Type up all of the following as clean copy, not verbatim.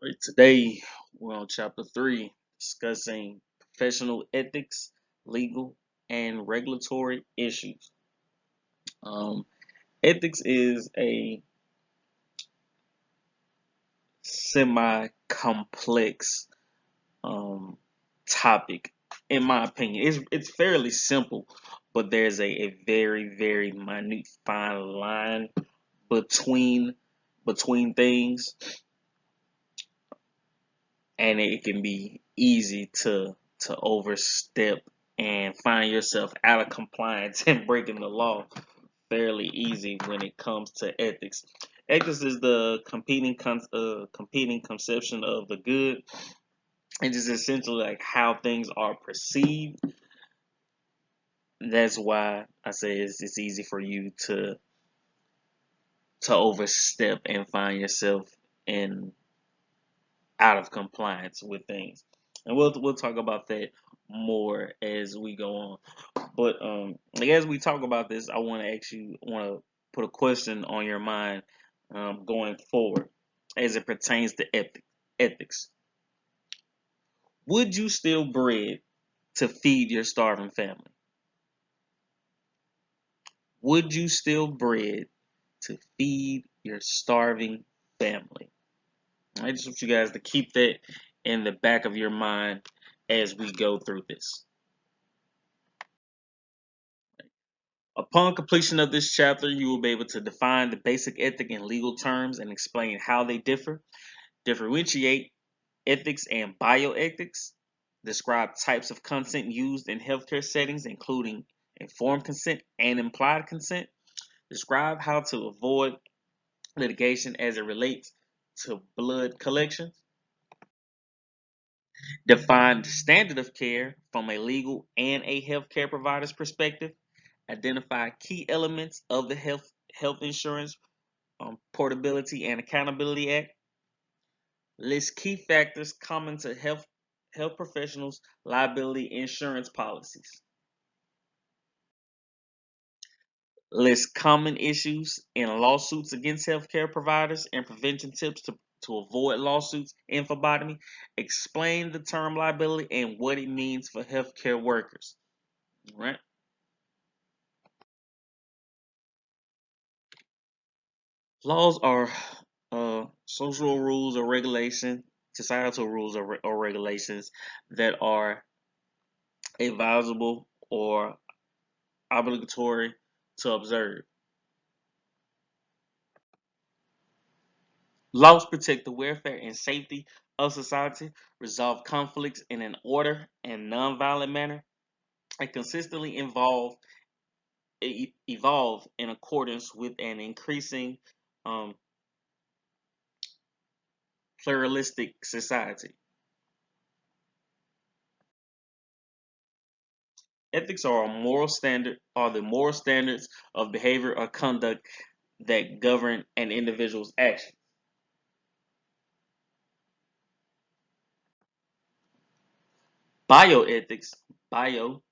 Right, today we're on chapter 3 discussing professional ethics, legal, and regulatory issues. Um, Ethics is a semi complex um, topic, in my opinion. It's fairly simple, but there's a very minute fine line between things, and it can be easy to overstep and find yourself out of compliance and breaking the law fairly easy when it comes to ethics. Ethics is the competing conception of the good, and just essentially like how things are perceived. That's why I say it's easy for you to overstep and find yourself in out of compliance with things. And we'll talk about that more as we go on. But like as we talk about this, I want to put a question on your mind going forward as it pertains to ethics. Would you steal bread to feed your starving family? Would you steal bread to feed your starving family? I just want you guys to keep that in the back of your mind as we go through this. Upon completion of this chapter, you will be able to define the basic ethic in legal terms and explain how they differentiate ethics and bioethics, describe types of consent used in healthcare settings, including informed consent and implied consent, describe how to avoid litigation as it relates to blood collections, define the standard of care from a legal and a healthcare provider's perspective, identify key elements of the health insurance Portability and Accountability Act, list key factors common to health professionals' liability insurance policies, list common issues in lawsuits against healthcare providers and prevention tips to avoid lawsuits in phlebotomy, explain the term liability and what it means for healthcare workers. All right. Laws are social rules or regulation, societal rules or regulations that are advisable or obligatory to observe. Laws protect the welfare and safety of society, resolve conflicts in an order and nonviolent manner, and consistently evolve in accordance with an increasing um, pluralistic society. Ethics are the moral standards of behavior or conduct that govern an individual's action. Bioethics, bio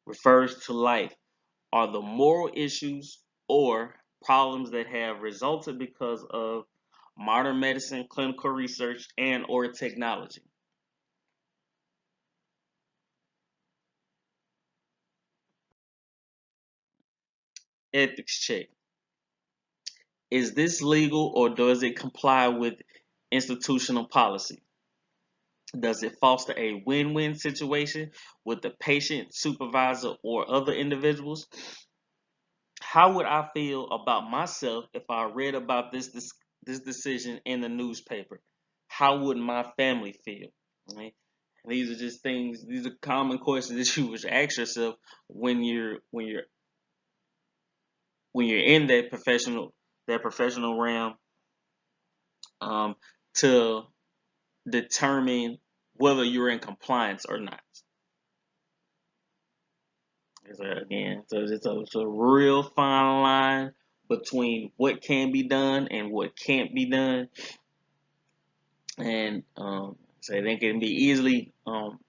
refers to life, are the moral issues or problems that have resulted because of modern medicine, clinical research, and or technology. Ethics check. Is this legal or does it comply with institutional policy? Does it foster a win-win situation with the patient, supervisor, or other individuals? How would I feel about myself if I read about this decision in the newspaper? How would my family feel? Right? These are just things. These are common questions that you would ask yourself when you're in that professional realm um, to determine whether you're in compliance or not. So again, it's a real fine line between what can be done and what can't be done, and so they can be easily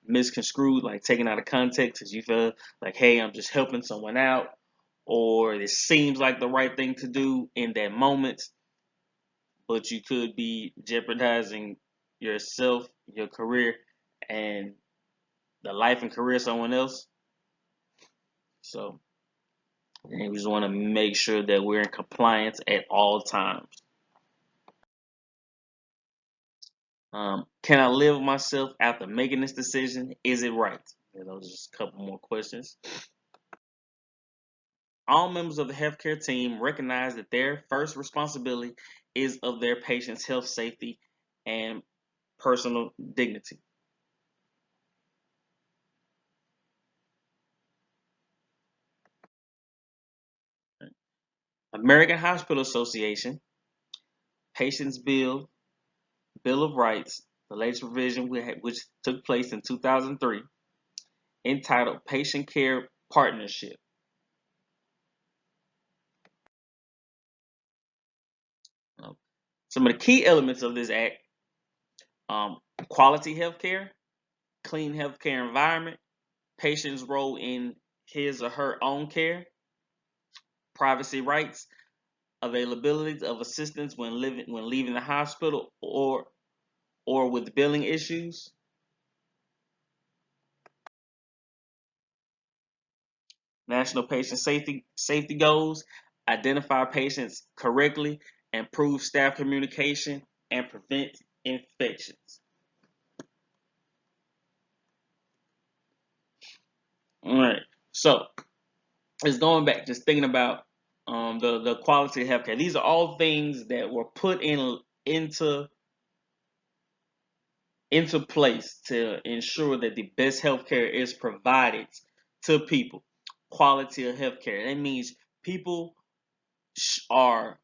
misconstrued, like taken out of context, as you feel like, hey, I'm just helping someone out, or it seems like the right thing to do in that moment, but you could be jeopardizing yourself, your career, and the life and career of someone else. So, we just want to make sure that we're in compliance at all times. Can I live myself after making this decision? Is it right? Those are just a couple more questions. All members of the healthcare team recognize that their first responsibility is of their patients' health, safety, and personal dignity. American Hospital Association, Patients Bill of Rights, the latest revision which took place in 2003, entitled Patient Care Partnership. Some of the key elements of this act: quality healthcare, clean healthcare environment, patient's role in his or her own care, privacy rights, availability of assistance when leaving the hospital or with billing issues, national patient safety goals, identify patients correctly, improve staff communication, and prevent infections. All right, so it's going back, just thinking about the quality of healthcare. These are all things that were put into place to ensure that the best healthcare is provided to people. Quality of healthcare. That means people are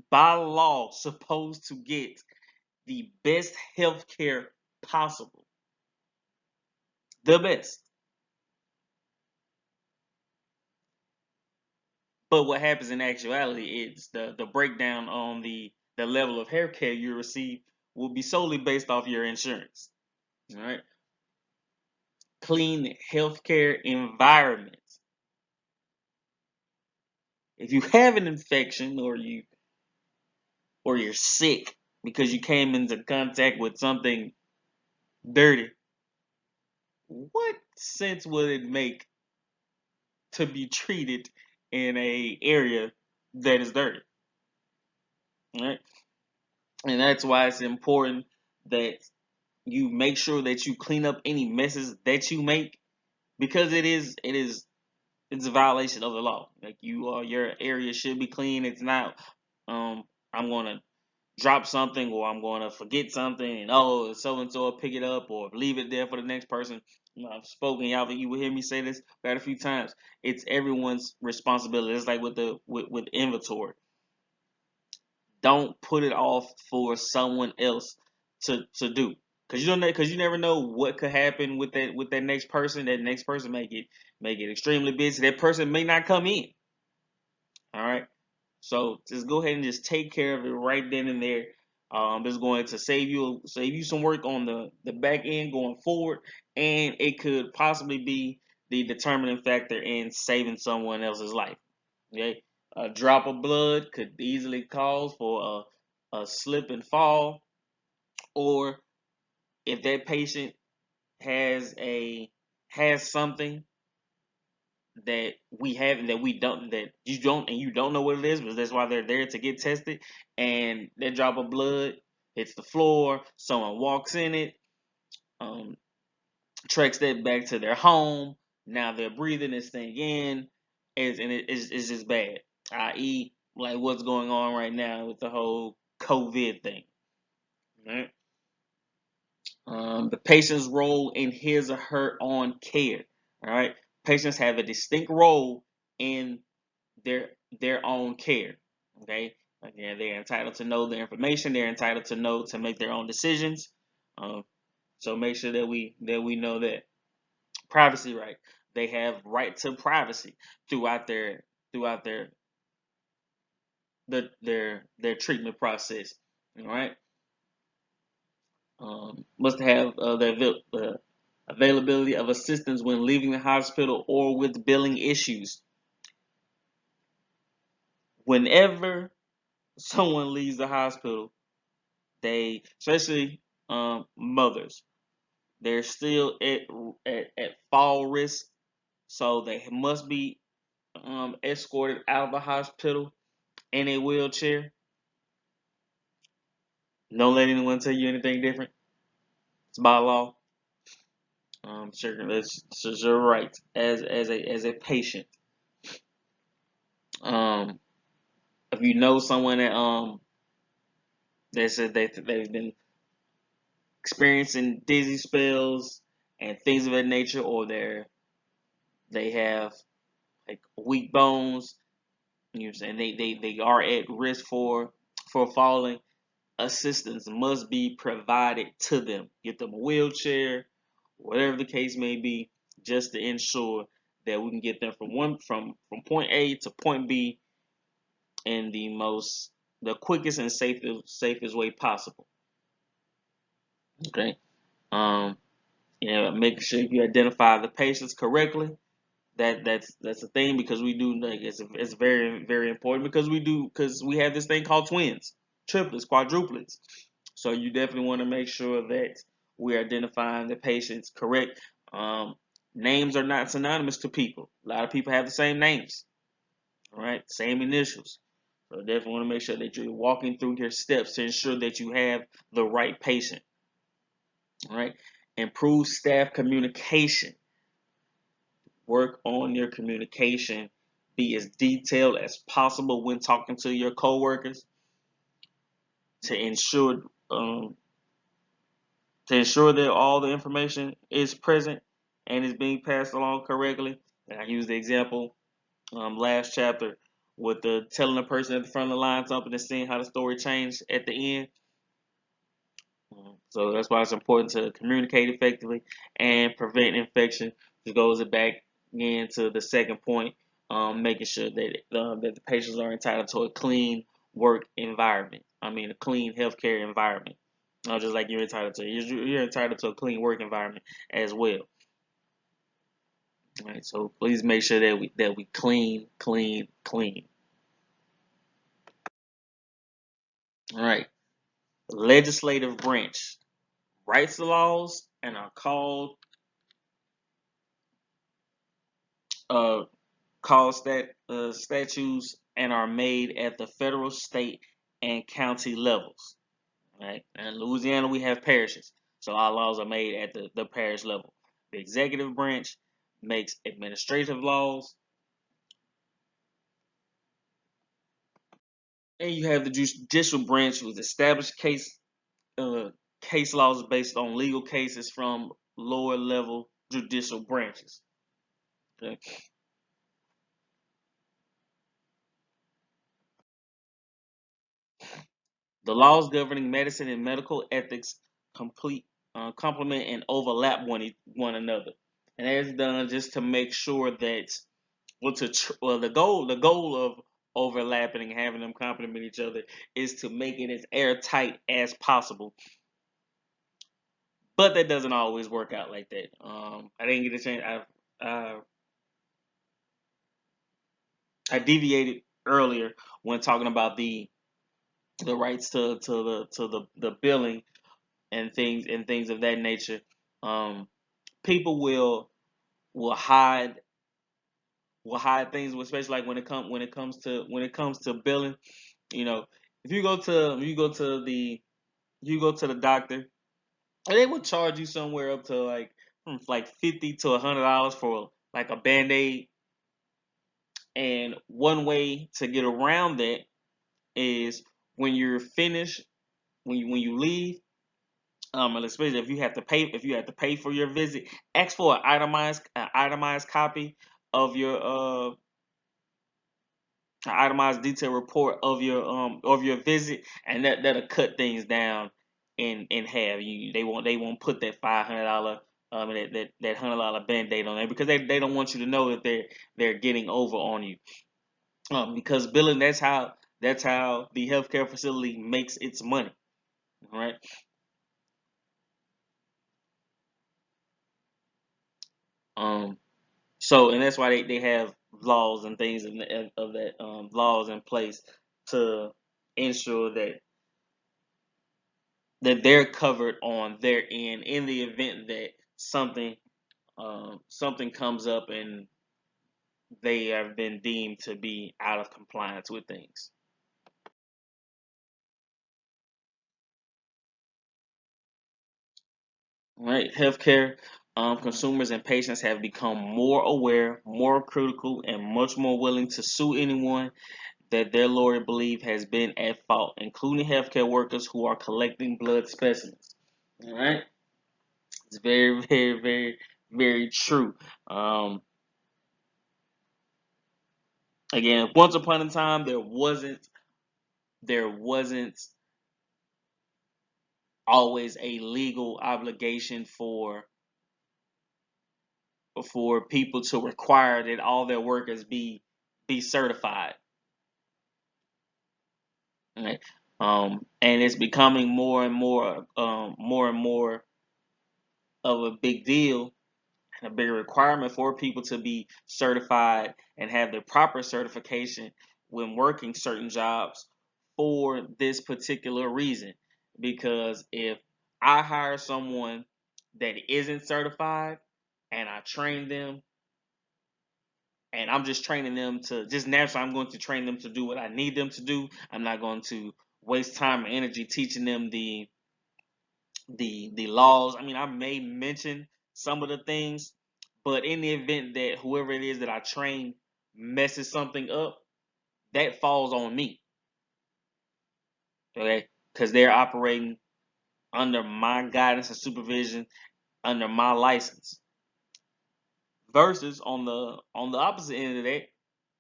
by law supposed to get the best healthcare possible. The best. But what happens in actuality is the breakdown on the level of healthcare you receive will be solely based off your insurance. All right. Clean healthcare environment. If you have an infection or you're sick because you came into contact with something dirty, what sense would it make to be treated in a area that is dirty? Right? And that's why it's important that you make sure that you clean up any messes that you make, because it's a violation of the law. Like your area should be clean. It's not I'm gonna drop something or I'm gonna forget something and so and so will pick it up or leave it there for the next person. I've spoken, you will hear me say this quite a few times. It's everyone's responsibility. It's like with inventory. Don't put it off for someone else to do. Because you never know what could happen with that next person. That next person may get extremely busy. That person may not come in. All right. So just go ahead and just take care of it right then and there. It's going to save you some work on the back end going forward, and it could possibly be the determining factor in saving someone else's life. Okay, a drop of blood could easily cause for a slip and fall, or if that patient has something that we have and that we don't that you don't know what it is, but that's why they're there to get tested, and that drop of blood hits the floor, someone walks in it, um, tracks that back to their home. Now they're breathing this thing in, it's just bad. I.e., like what's going on right now with the whole COVID thing. Right? The patient's role in his or her own care. All right, patients have a distinct role in their their own care. Okay, again, they're entitled to know the information. They're entitled to know to make their own decisions. Um, so make sure that we know that privacy right. They have right to privacy throughout their treatment process. All right. Must have the availability of assistance when leaving the hospital or with billing issues. Whenever someone leaves the hospital, they, especially mothers, they're still at fall risk, so they must be escorted out of the hospital in a wheelchair. Don't let anyone tell you anything different. It's by law. Sure, that's your right as a patient. Um, if you know someone that said they've been experiencing dizzy spells and things of that nature, or they have like weak bones, you know what I'm saying, they are at risk for falling, assistance must be provided to them. Get them a wheelchair, whatever the case may be, just to ensure that we can get them from point A to point B in the quickest and safest way possible. Okay. Um, making sure you identify the patients correctly. That's a thing, because we do, like, it's very very important, because we have this thing called twins, triplets, quadruplets. So you definitely want to make sure that we're identifying the patients correct. Um, Names are not synonymous to people. A lot of people have the same names, all right, same initials. So definitely want to make sure that you're walking through your steps to ensure that you have the right patient. All right. Improve staff communication. Work on your communication. Be as detailed as possible when talking to your coworkers to ensure um, that all the information is present and is being passed along correctly. And I used the example last chapter with the telling the person at the front of the line something and seeing how the story changed at the end. So that's why it's important to communicate effectively and prevent infection. Which goes back again to the second point, making sure that the patients are entitled to a clean work environment. I mean, a clean healthcare environment. Not just like you're entitled to a clean work environment as well. All right, so please make sure that we clean, clean, clean. All right, legislative branch writes the laws and are uh, called statutes and are made at the federal, state, and county levels. Right? In Louisiana, we have parishes, so our laws are made at the parish level. The executive branch makes administrative laws, and you have the judicial branch, who's established case laws based on legal cases from lower level judicial branches. Okay? The laws governing medicine and medical ethics complement and overlap one another, and that's done just to make sure that the goal of overlapping and having them complement each other is to make it as airtight as possible. But that doesn't always work out like that. I didn't get a chance. I deviated earlier when talking about the rights to the billing and things of that nature. Um, People will hide things, especially like when it comes to billing. You know, if you go to the doctor, they will charge you somewhere up to like $50 to $100 for like a band-aid. And one way to get around that is when you're finished, when you leave, and especially if you have to pay for your visit, ask for an itemized copy of your itemized detailed report of your visit, and that'll cut things down in half. They won't put that $500 that $100 band-aid on there, because they don't want you to know that they're getting over on you. Because billing, that's how the healthcare facility makes its money. All right. Um. So, and that's why they have laws and things of that laws in place to ensure that they're covered on their end in the event that something comes up and they have been deemed to be out of compliance with things. Right, healthcare consumers and patients have become more aware, more critical, and much more willing to sue anyone that their lawyer believe has been at fault, including healthcare workers who are collecting blood specimens. All right, it's very, very, very, very true. Um, Again, once upon a time, there wasn't always a legal obligation for people to require that all their workers be certified. Right? And it's becoming more and more of a big deal and a bigger requirement for people to be certified and have the proper certification when working certain jobs for this particular reason. Because if I hire someone that isn't certified and I train them, and I'm just training them to just naturally, I'm going to train them to do what I need them to do. I'm not going to waste time and energy teaching them the laws. I mean, I may mention some of the things, but in the event that whoever it is that I train messes something up, that falls on me. Okay, because they're operating under my guidance and supervision, under my license. Versus on the opposite end of that,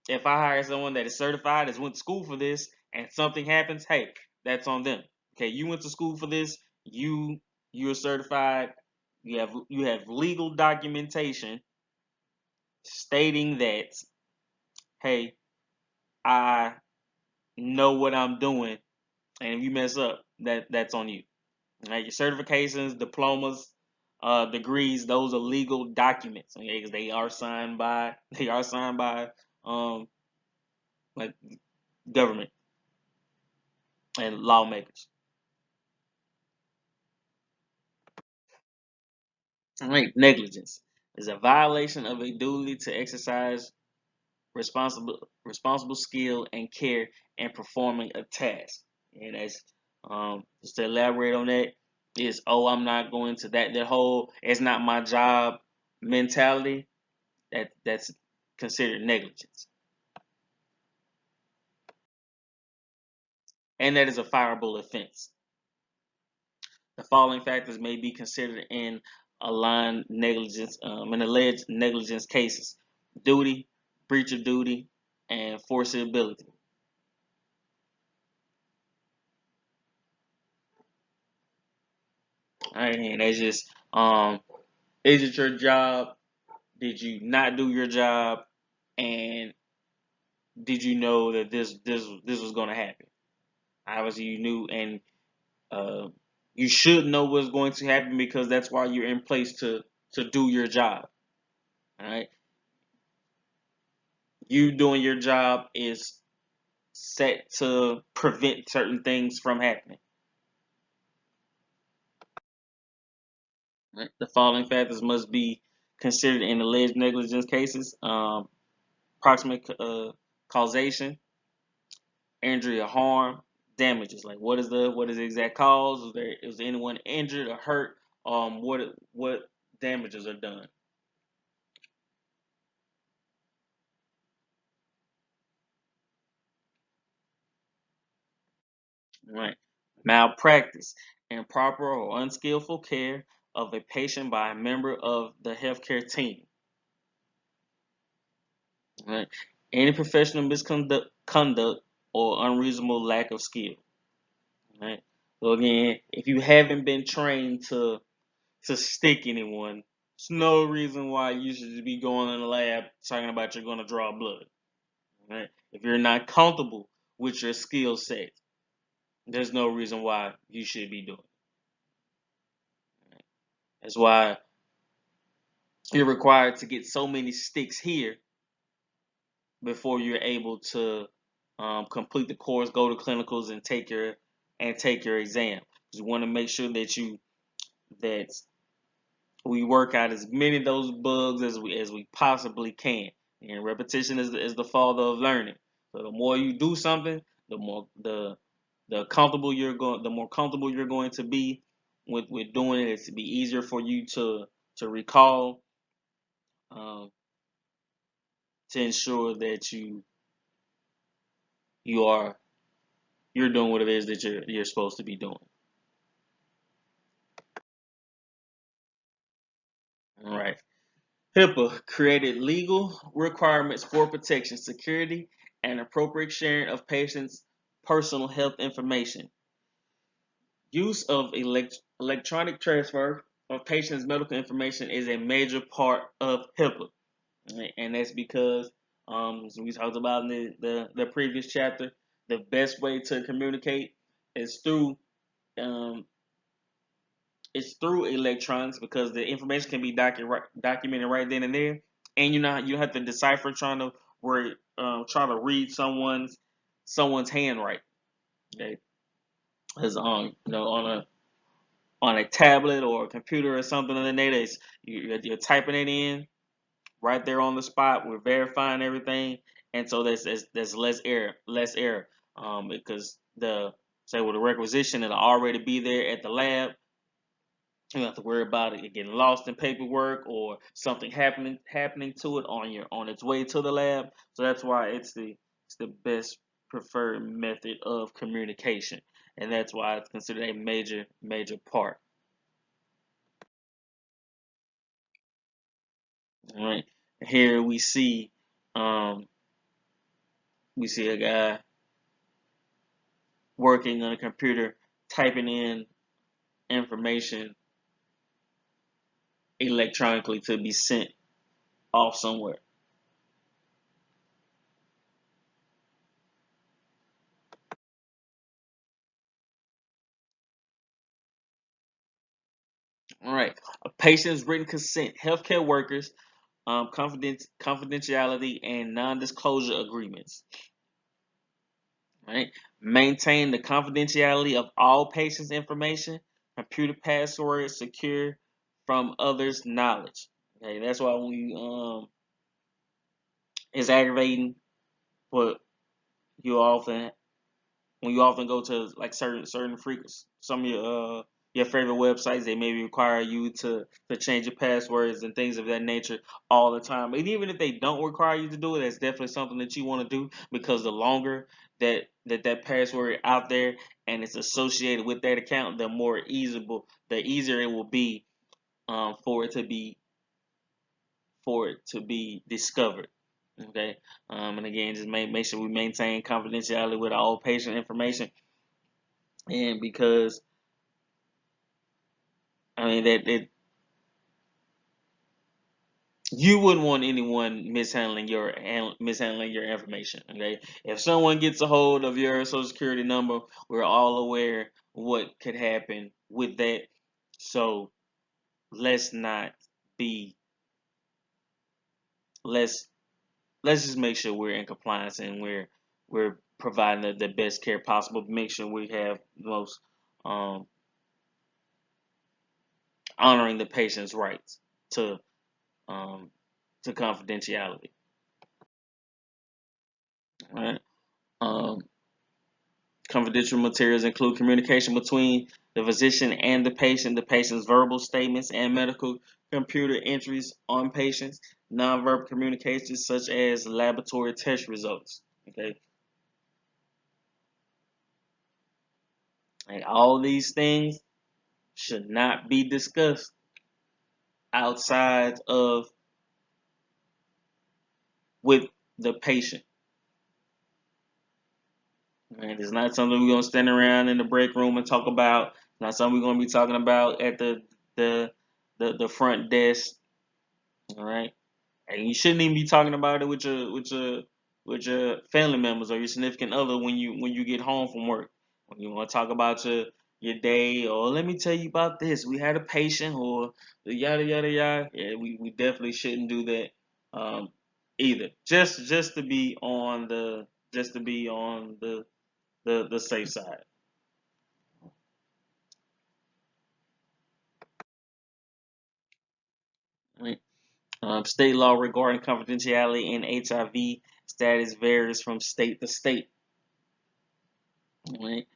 if I hire someone that is certified, has went to school for this, and something happens, hey, that's on them. Okay, you went to school for this. You're certified. You have legal documentation stating that, hey, I know what I'm doing, and if you mess up, that's on you. Right? Your certifications, diplomas, degrees, those are legal documents. Okay, because they are signed by um like government and lawmakers. Right, negligence is a violation of a duty to exercise responsible skill and care in performing a task. And that's just to elaborate on that is, oh, I'm not going to that whole it's not my job mentality. That's considered negligence, and that is a fireable offense. The following factors may be considered in aligned negligence, in alleged negligence cases: duty, breach of duty, and forcibility. All right, and that's just is it your job? Did you not do your job? And did you know that this was going to happen? Obviously, you knew, and uh, you should know what's going to happen because that's why you're in place to do your job. All right, you doing your job is set to prevent certain things from happening. Right? The following factors must be considered in alleged negligence cases: proximate causation, injury or harm, damages. Like what is the exact cause? Is there anyone injured or hurt? What damages are done? Right. Malpractice, improper or unskillful care of a patient by a member of the healthcare team. Right. Any professional misconduct or unreasonable lack of skill. Right. So again, if you haven't been trained to stick anyone, there's no reason why you should be going in the lab talking about you're going to draw blood. Right? If you're not comfortable with your skill set, there's no reason why you should be doing it. Right? That's why you're required to get so many sticks here before you're able to complete the course, go to clinicals, and take your exam. Just want to make sure that we work out as many of those bugs as we possibly can. And repetition is the father of learning. So the more you do something, the more comfortable you're going to be with doing it. It's to be easier for you to recall, um, to ensure that you are you're doing what it is that you're supposed to be doing. All right. HIPAA created legal requirements for protection, security, and appropriate sharing of patients' personal health information. Use of electronic transfer of patients' medical information is a major part of HIPAA, and that's because, as we talked about in the previous chapter, the best way to communicate is through um, electronics, because the information can be documented right then and there, and you have to decipher trying to read someone's handwriting. Okay, as on a tablet or a computer or something in the net, you're typing it in right there on the spot. We're verifying everything, and so there's less error, because the requisition it'll already be there at the lab. You don't have to worry about it getting lost in paperwork or something happening to it on its way to the lab. So that's why it's the best preferred method of communication, and that's why it's considered a major part. All right, here um, we see a guy working on a computer, typing in information electronically to be sent off somewhere. All right, a patient's written consent. Healthcare workers, confidentiality and non-disclosure agreements. Right, maintain the confidentiality of all patients' information, computer passwords secure from others' knowledge. Okay, that's why it's aggravating, but you often when you often go to like certain frequencies, some of your favorite websites, they maybe require you to change your passwords and things of that nature all the time. And even if they don't require you to do it, that's definitely something that you want to do, because the longer that password out there and it's associated with that account, the easier it will be, for it to be discovered. Okay, and again, just make sure we maintain confidentiality with all patient information, and because I mean that you wouldn't want anyone mishandling your information. Okay, if someone gets a hold of your social security number, we're all aware what could happen with that. So let's not be let's let's just make sure we're in compliance and we're providing the best care possible. Make sure we have the most, um, honoring the patient's rights to um, to confidentiality. All right. Um, Confidential materials include communication between the physician and the patient's verbal statements and medical computer entries on patients, nonverbal communications such as laboratory test results. Okay, and all these things should not be discussed outside of with the patient. And it's not something we're gonna stand around in the break room and talk about. It's not something we're gonna be talking about at the the front desk. All right. And you shouldn't even be talking about it with your family members or your significant other when you get home from work. When you want to talk about your day, or let me tell you about this. We had a patient, or the yada yada yada. Yeah, we definitely shouldn't do that, either. Just to be on the safe side. State law regarding confidentiality and HIV status varies from state to state. Right?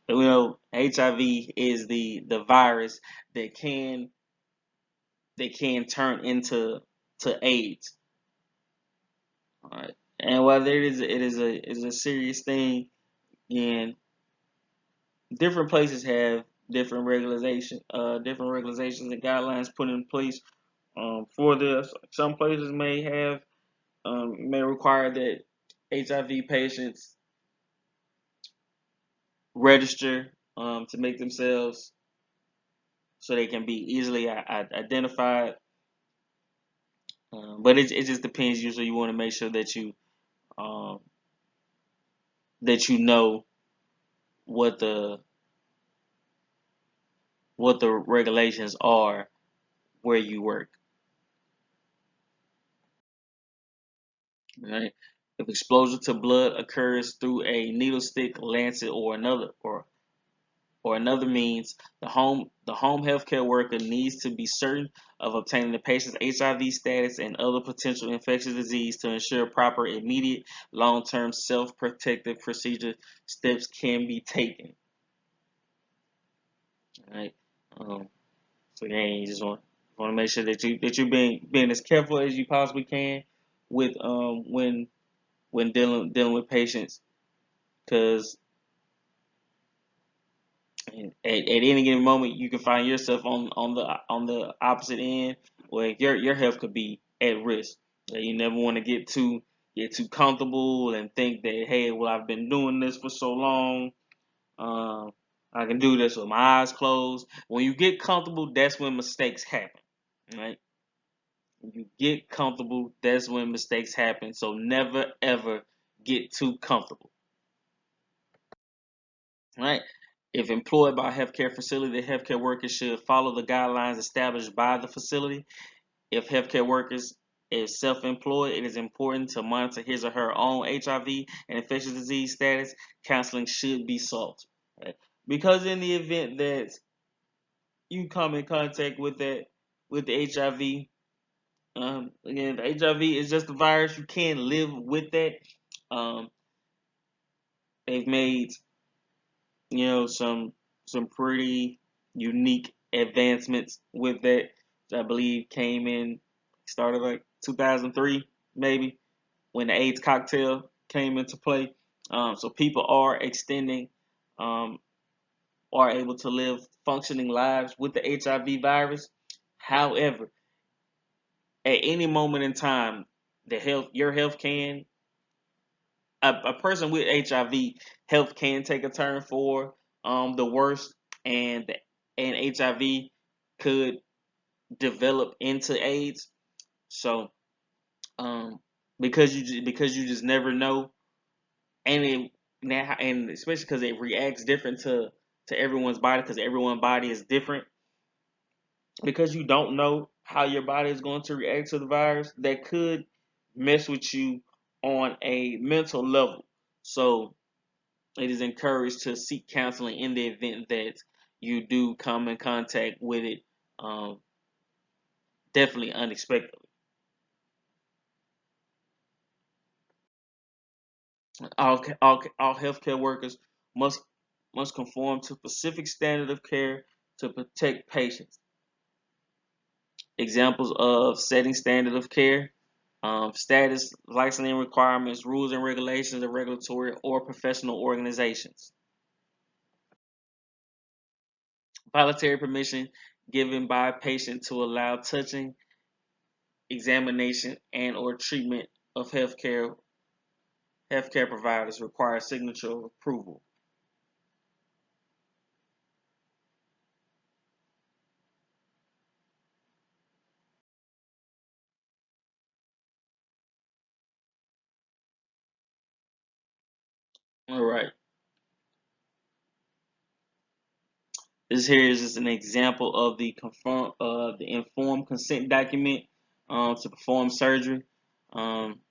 We know HIV is the virus that can turn into AIDS. All right, and whether it is a serious thing, and different places have different regulations and guidelines put in place for this. Some places may require that HIV patients register to make themselves so they can be easily identified. But it just depends. Usually, you want to make sure um, that you know what the regulations are where you work. Right? If exposure to blood occurs through a needle stick, lancet, or another means, the home healthcare worker needs to be certain of obtaining the patient's HIV status and other potential infectious disease to ensure proper, immediate, long-term self-protective procedure steps can be taken. All right. So again, you just want to make sure that you're being as careful as you possibly can with when dealing with patients, because at any given moment you can find yourself on the opposite end where your health could be at risk. You never want to get too comfortable and think that, hey, well, I've been doing this for so long, um, I can do this with my eyes closed. When you get comfortable, that's when mistakes happen. Right? When you get comfortable, that's when mistakes happen. So never ever get too comfortable. Right? If employed by a healthcare facility, the healthcare workers should follow the guidelines established by the facility. If healthcare workers is self-employed, it is important to monitor his or her own HIV and infectious disease status. Counseling should be sought. Right? Because in the event that you come in contact with the HIV, again, the HIV is just a virus. You can't live with that. Um, they've made some pretty unique advancements with that, which I believe started like 2003 maybe, when the AIDS cocktail came into play. So people um, are able to live functioning lives with the HIV virus. However, at any moment in time, your health can a person with HIV, health can take a turn for the worst, and HIV could develop into AIDS. So because you just never know, and especially because it reacts different to everyone's body, because everyone's body is different. Because you don't know how your body is going to react to the virus, that could mess with you on a mental level. So it is encouraged to seek counseling in the event that you do come in contact with it, um, definitely unexpectedly. All healthcare workers must conform to specific standard of care to protect patients. Examples of setting standard of care: status, licensing requirements, rules and regulations of regulatory or professional organizations. Voluntary permission given by a patient to allow touching, examination, and or treatment of healthcare providers requires signature of approval. All right. This here is just an example of the informed consent document to perform surgery, um,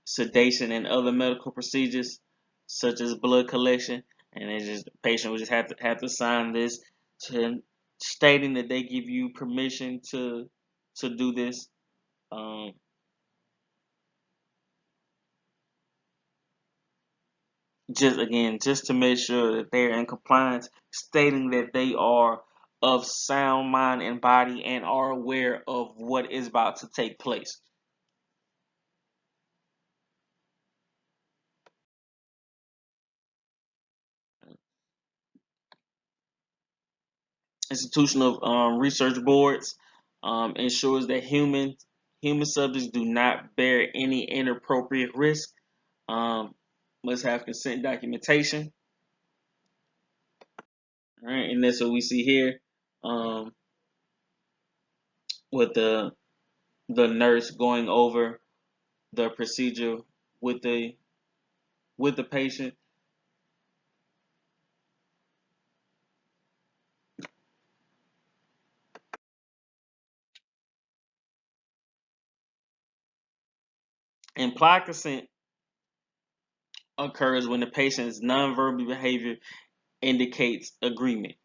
sedation, and other medical procedures such as blood collection. And it's just the patient would just have to sign this to stating that they give you permission to do this. Um, just to make sure that they're in compliance, stating that they are of sound mind and body and are aware of what is about to take place. Institutional research boards ensures that human subjects do not bear any inappropriate risk. Um, must have consent documentation. All right, and that's what we see here um, with the nurse going over the procedure with the patient. Implied consent occurs when the patient's nonverbal behavior indicates agreement.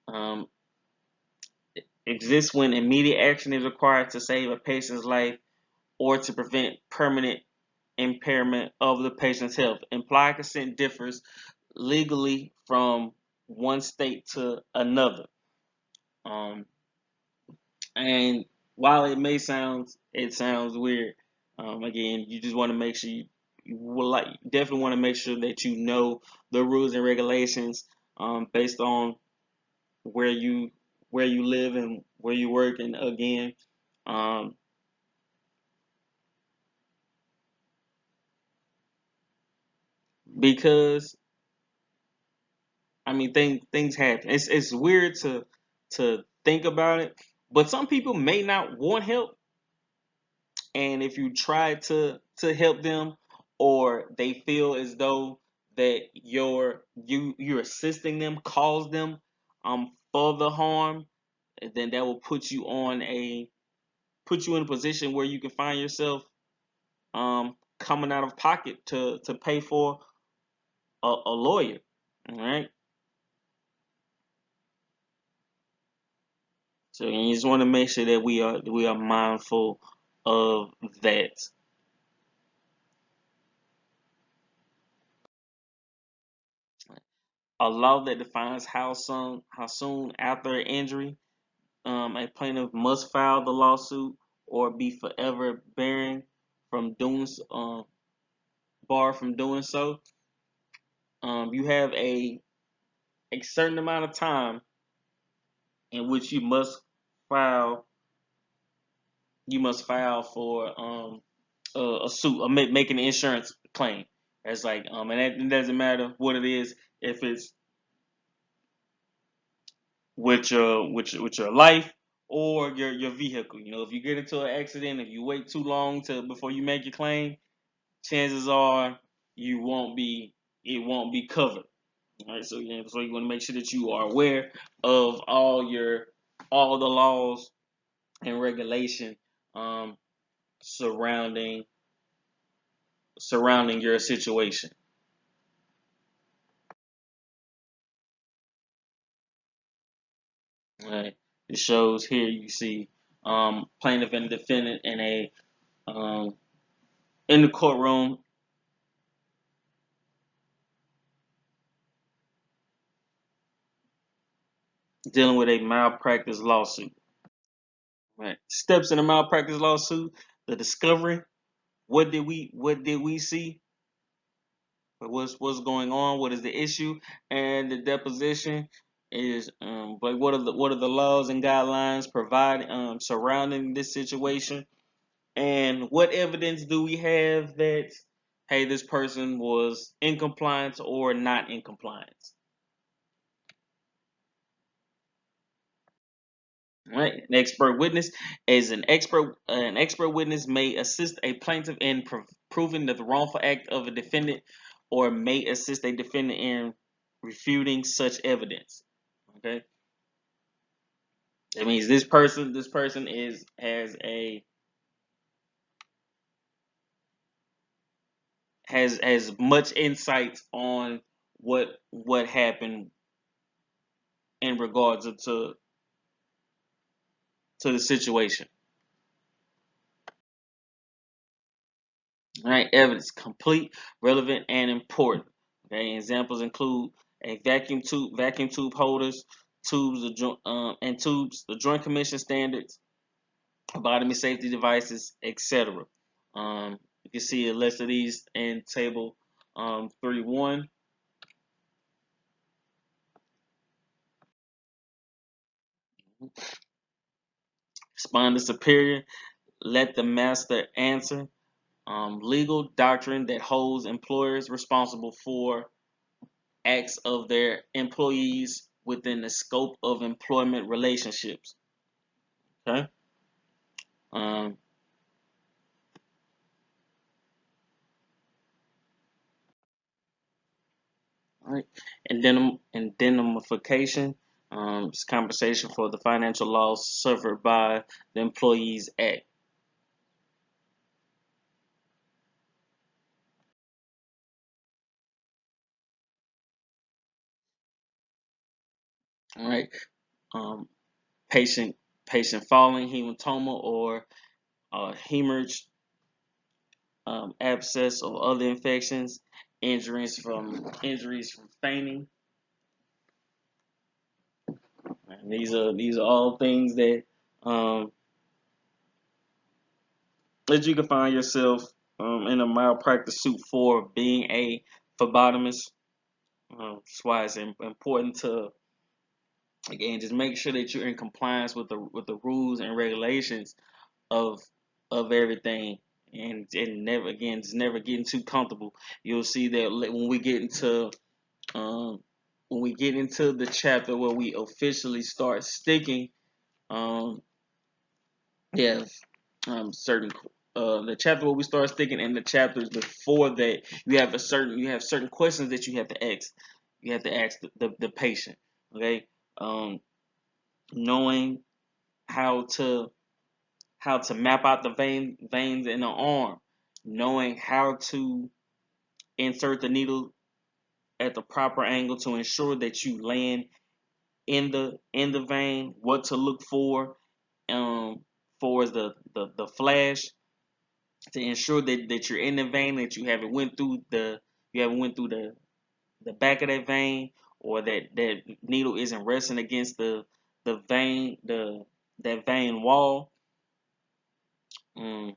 Um, exists when immediate action is required to save a patient's life or to prevent permanent impairment of the patient's health. Implied consent differs legally from one state to another. Um, and while it sounds weird. Again, you just want to make sure you will definitely want to make sure that you know the rules and regulations based on where you where you live and where you work. And again, um, because I mean things happen. It's weird to think about it, but some people may not want help, and if you try to help them, or they feel as though that you're assisting them, cause them further harm, then that will put you in a position where you can find yourself coming out of pocket to pay for a lawyer. All right. So you just want to make sure that we are mindful of that. A law that defines how soon after an injury a plaintiff must file the lawsuit or be forever barred from doing so. You have a certain amount of time in which file you must file for a suit or make an insurance claim. That's like and it doesn't matter what it is, if it's with your life or your vehicle. If you get into an accident, if you wait too long to before you make your claim, chances are you won't be it won't be covered. All right, so so you want to make sure that you are aware of all the laws and regulation um, surrounding your situation. All right, it shows here you see plaintiff and defendant um, in the courtroom dealing with a malpractice lawsuit. Right, steps in a malpractice lawsuit: the discovery. What did we see? What's going on? What is the issue? And the deposition is like what are the laws and guidelines provide surrounding this situation? And what evidence do we have that hey, this person was in compliance or not in compliance? Right. An expert witness is an expert. An expert witness may assist a plaintiff in proving that the wrongful act of a defendant, or may assist a defendant in refuting such evidence. Okay, that means this person has much insight on what happened in regards to to the situation. All right, evidence: complete, relevant, and important. Okay, examples include a vacuum tube holders, and tubes, the Joint Commission standards, bottom safety devices, etc. You can see a list of these in table 3.1. Respond to superior, let the master answer. Legal doctrine that holds employers responsible for acts of their employees within the scope of employment relationships. Okay. Um, all right. Indemnification. It's compensation for the financial loss suffered by the Employees Act. All right. Um, patient falling, hematoma, or hemorrhage, abscess, or other infections, injuries from fainting. And these are all things um, that you can find yourself in a malpractice suit for being a phlebotomist. That's why it's important to, again, just make sure that you're in compliance with the rules and regulations of everything, and never, again, just never getting too comfortable. You'll see that um, when we get into the chapter where we officially start sticking, um, yeah, certain the chapter where we start sticking, and the chapters before that, you have certain questions that you have to ask. You have to ask the patient. Okay, um, knowing how to map out the veins in the arm, knowing how to insert the needle at the proper angle to ensure that you land in the vein, what to look for is the flash, to ensure that you're in the vein, that you haven't went through the back of that vein, or that needle isn't resting against the vein that vein wall, um,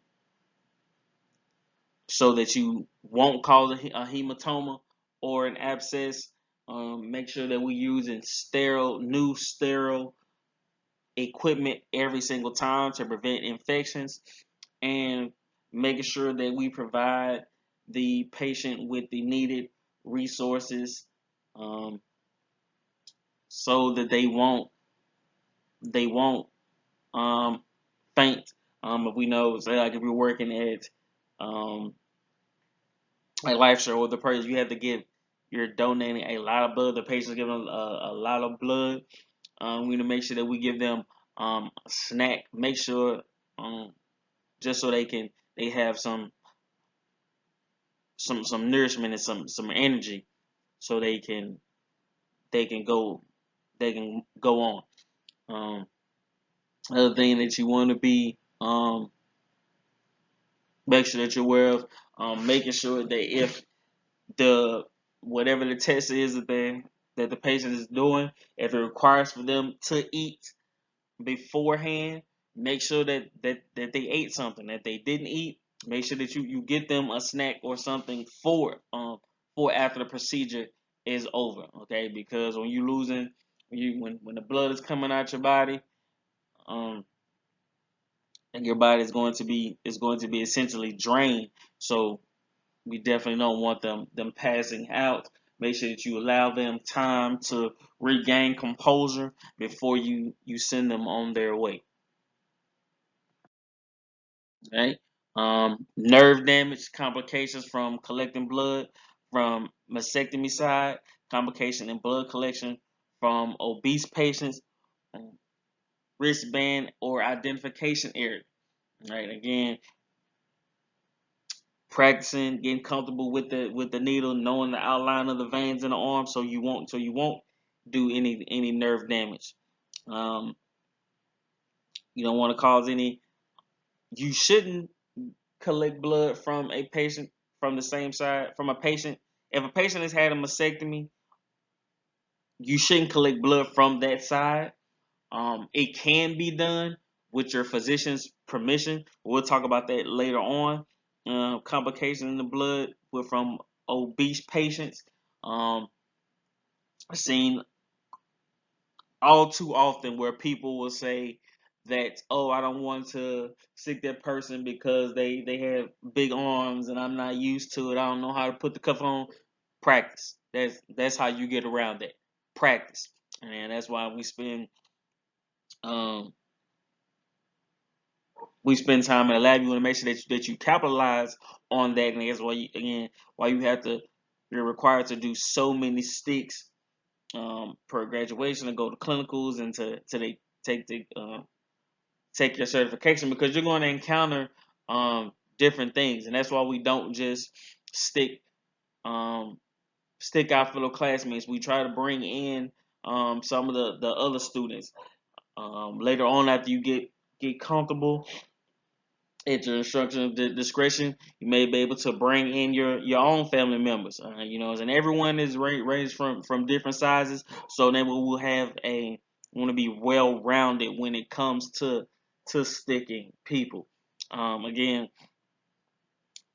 so that you won't cause a hematoma or an abscess. Make sure that we're using new sterile equipment every single time to prevent infections, and making sure that we provide the patient with the needed resources, um, so that they won't um, faint. If we know, say, like if we're working at um, a life share or the person, you're donating a lot of blood. The patient's giving a lot of blood. We need to make sure that we give them a snack. Make sure, um, just so they have some nourishment and some energy, so they can go they can go on. Um, Other thing that you want to be, make sure that you're aware of, making sure that if the whatever the test is that the patient is doing, if it requires for them to eat beforehand, make sure that they ate something. That they didn't eat, make sure that you get them a snack or something for after the procedure is over. Okay, because when you losing when the blood is coming out your body, um, and your body is going to be essentially drained. So we definitely don't want them passing out. Make sure that you allow them time to regain composure before you send them on their way. Right? Nerve damage, complications from collecting blood from mastectomy side, complication in blood collection from obese patients, wristband or identification error. Right? Again, practicing, getting comfortable with the needle, knowing the outline of the veins in the arm, so you won't do any nerve damage. Um, You don't want to cause any. You shouldn't collect blood from a patient from the same side from a patient. If a patient has had a mastectomy, you shouldn't collect blood from that side. It can be done with your physician's permission. We'll talk about that later on. Complications in the blood from obese patients. I've seen all too often where people will say that, oh, I don't want to stick that person because they have big arms and I'm not used to it. I don't know how to put the cuff on. Practice. That's how you get around that. Practice. And that's why um we spend time in the lab. You want to make sure that you capitalize on that, and that's why you have to, you're required to do so many sticks per graduation to go to clinicals and to they take your certification, because you're going to encounter different things, and that's why we don't just stick um, stick our fellow classmates. We try to bring in some of the other students later on after you get comfortable at your instruction discretion. You may be able to bring in your own family members. And everyone is raised from different sizes, so then we will have a want to be well rounded when it comes to sticking people. Again,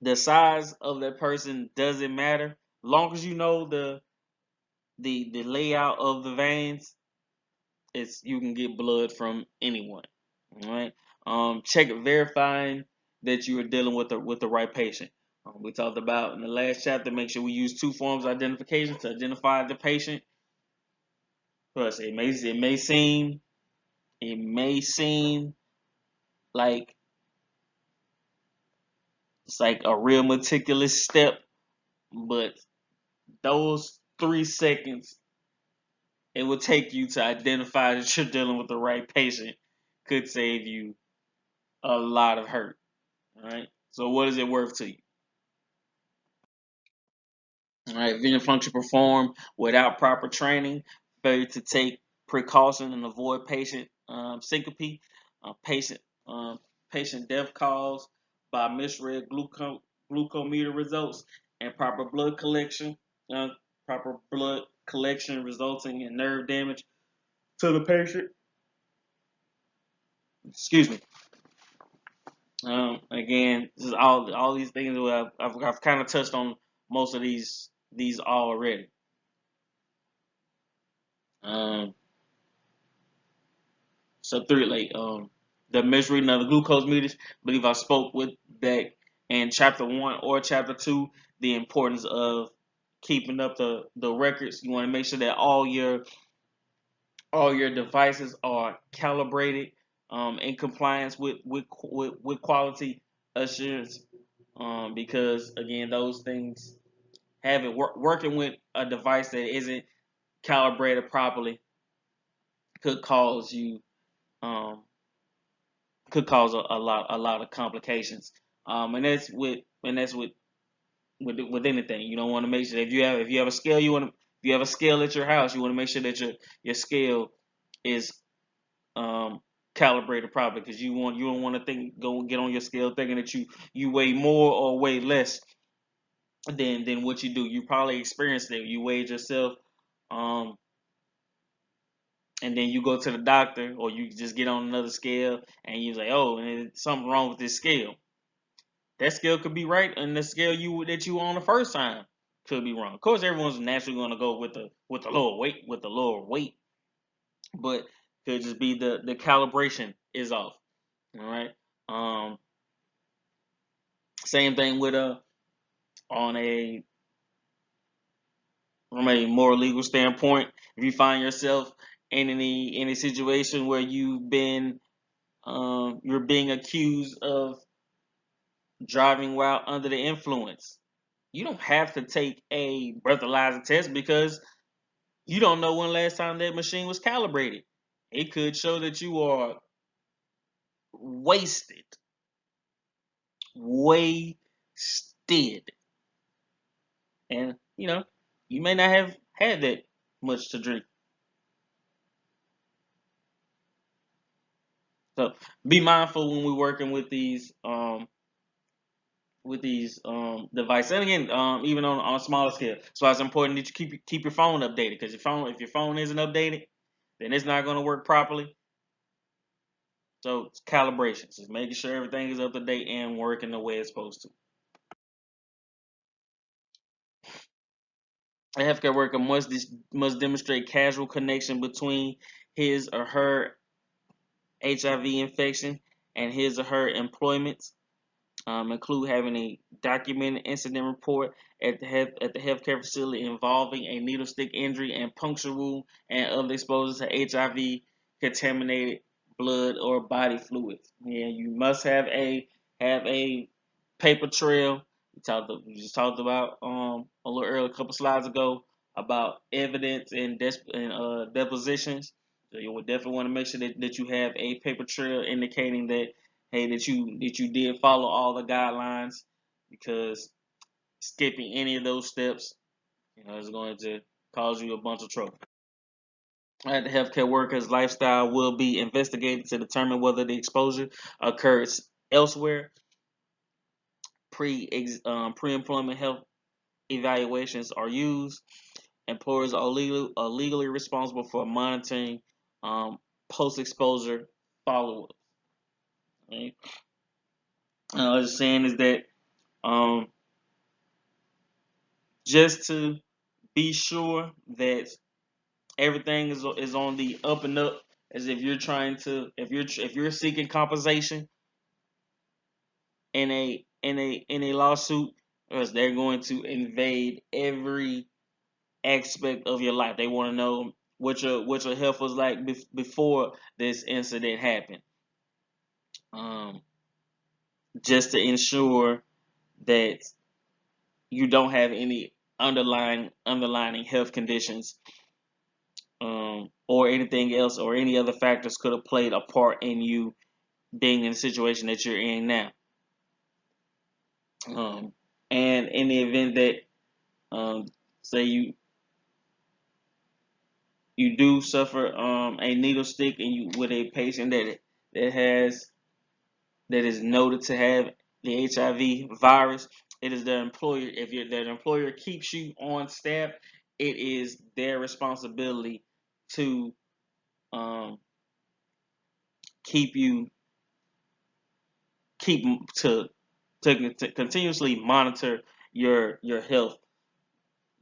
the size of that person doesn't matter, long as you know the layout of the veins. It's You can get blood from anyone. All right. Check it, verifying that you are dealing with the right patient. We talked about in the last chapter. Make sure we use two forms of identification to identify the patient. Plus, it may seem like it's like a real meticulous step, but those 3 seconds it will take you to identify that you're dealing with the right patient could save you a lot of hurt. All right. So, what is it worth to you? All right, vision function performed without proper training, failure to take precaution and avoid patient syncope, patient patient death caused by misread glucometer results, and uh, proper blood collection resulting in nerve damage to the patient. Excuse me. Again, this is all these things that I've kind of touched on most of these already. Um, So three, the measuring of the glucose meters. I believe I spoke with that in chapter 1 or chapter 2. The importance of keeping up the records. You want to make sure that all your devices are calibrated in compliance with quality assurance. Because again, those things working with a device that isn't calibrated properly could cause you um, a lot of complications. And that's with anything. You don't want to make sure that if you have a scale, if you have a scale at your house, you want to make sure that your scale is um, calibrated properly, because you don't want to go get on your scale thinking that you weigh more or weigh less than what you do. You probably experienced it. You weighed yourself, um, and then you go to the doctor, or you just get on another scale and you say, oh, and something wrong with this scale. That scale could be right, and the scale that you on the first time could be wrong. Of course, everyone's naturally going to go with the lower weight, but could just be the calibration is off. All right. Um, Same thing with on a from a more legal standpoint. If you find yourself in any situation where you're being accused of driving while under the influence, you don't have to take a breathalyzer test, because you don't know when last time that machine was calibrated. It could show that you are wasted, wasted, and you may not have had that much to drink. So be mindful when we're working with these devices. And again, even on a smaller scale. So it's important that you keep your phone updated, because if your phone isn't updated, then it's not going to work properly. So it's calibrations, just making sure everything is up to date and working the way it's supposed to. A healthcare worker must demonstrate causal connection between his or her HIV infection and his or her employment. Include having a documented incident report at the healthcare facility involving a needle stick injury and puncture wound and other exposure to HIV contaminated blood or body fluids. Yeah, you must have a paper trail. We just talked about a little earlier, a couple slides ago, about evidence and depositions. So you would definitely want to make sure that you have a paper trail indicating that, hey, that you did follow all the guidelines, because skipping any of those steps, is going to cause you a bunch of trouble. The healthcare worker's lifestyle will be investigated to determine whether the exposure occurs elsewhere. Pre-employment health evaluations are used. Employers are legally responsible for monitoring post-exposure follow-up. Right? I was just saying is that just to be sure that everything is on the up and up, as if you're trying to if you're seeking compensation in a lawsuit, because they're going to invade every aspect of your life. They want to know what your health was like before this incident happened, um, just to ensure that you don't have any underlying health conditions, or anything else, or any other factors could have played a part in you being in the situation that you're in now. And in the event that, say you do suffer a needle stick and you with a patient that is noted to have the HIV virus, it is their employer. If their employer keeps you on staff, it is their responsibility to um, keep you keep to continuously monitor your health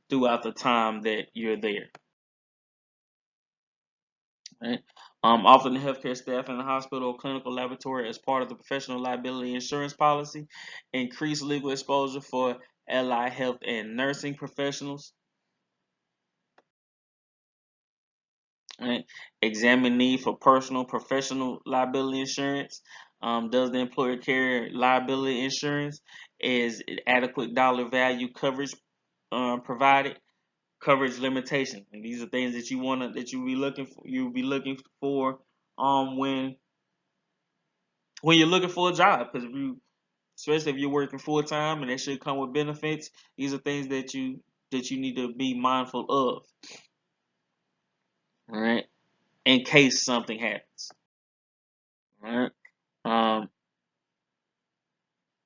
throughout the time that you're there. Right? Often the healthcare staff in the hospital or clinical laboratory, as part of the professional liability insurance policy, increase legal exposure for allied health and nursing professionals. Right? Examine need for personal professional liability insurance. Does the employer carry liability insurance? Is adequate dollar value coverage provided? Coverage limitation, and these are things that you'll be looking for when you're looking for a job, because especially if you're working full time and that should come with benefits, these are things that you need to be mindful of, all right, in case something happens. All right. um,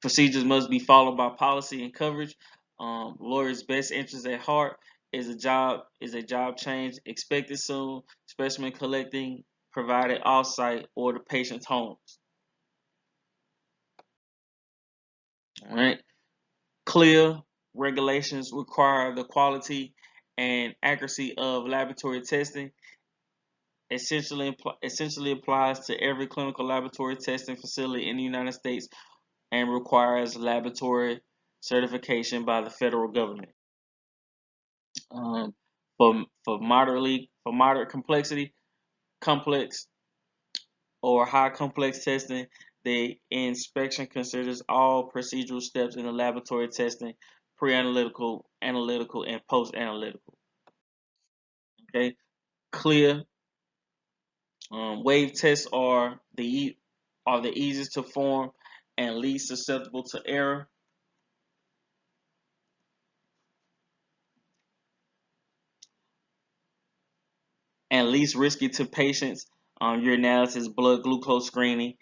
Procedures must be followed by policy and coverage. Lawyers' best interest at heart is a job change expected soon. Specimen collecting provided off-site or the patient's homes. All right. CLIA regulations require the quality and accuracy of laboratory testing. Essentially applies to every clinical laboratory testing facility in the United States and requires laboratory certification by the federal government. Um, for moderate complexity, complex or high complex testing, the inspection considers all procedural steps in the laboratory testing, pre-analytical, analytical, and post-analytical. Okay, clear. Wave tests are the easiest to form and least susceptible to error. And least risky to patients, urinalysis, blood glucose screening,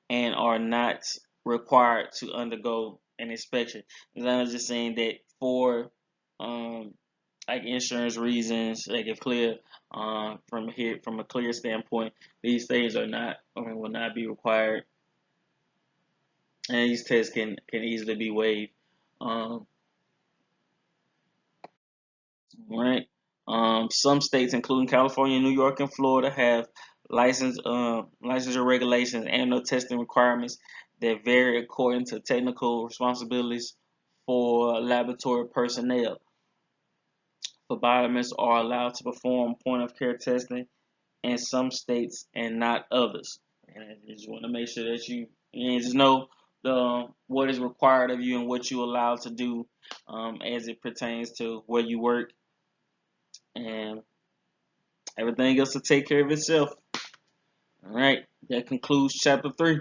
and are not required to undergo an inspection. And I was just saying that for like insurance reasons, like if CLIA, from a CLIA standpoint, these things are not or will not be required, and these tests can easily be waived. Right. Some states, including California, New York, and Florida, have licensure regulations and no testing requirements that vary according to technical responsibilities for laboratory personnel. Phlebotomists are allowed to perform point of care testing in some states and not others. And I just want to make sure that you just know what is required of you and what you're allowed to do as it pertains to where you work, and everything else will take care of itself. All right, that concludes chapter 3.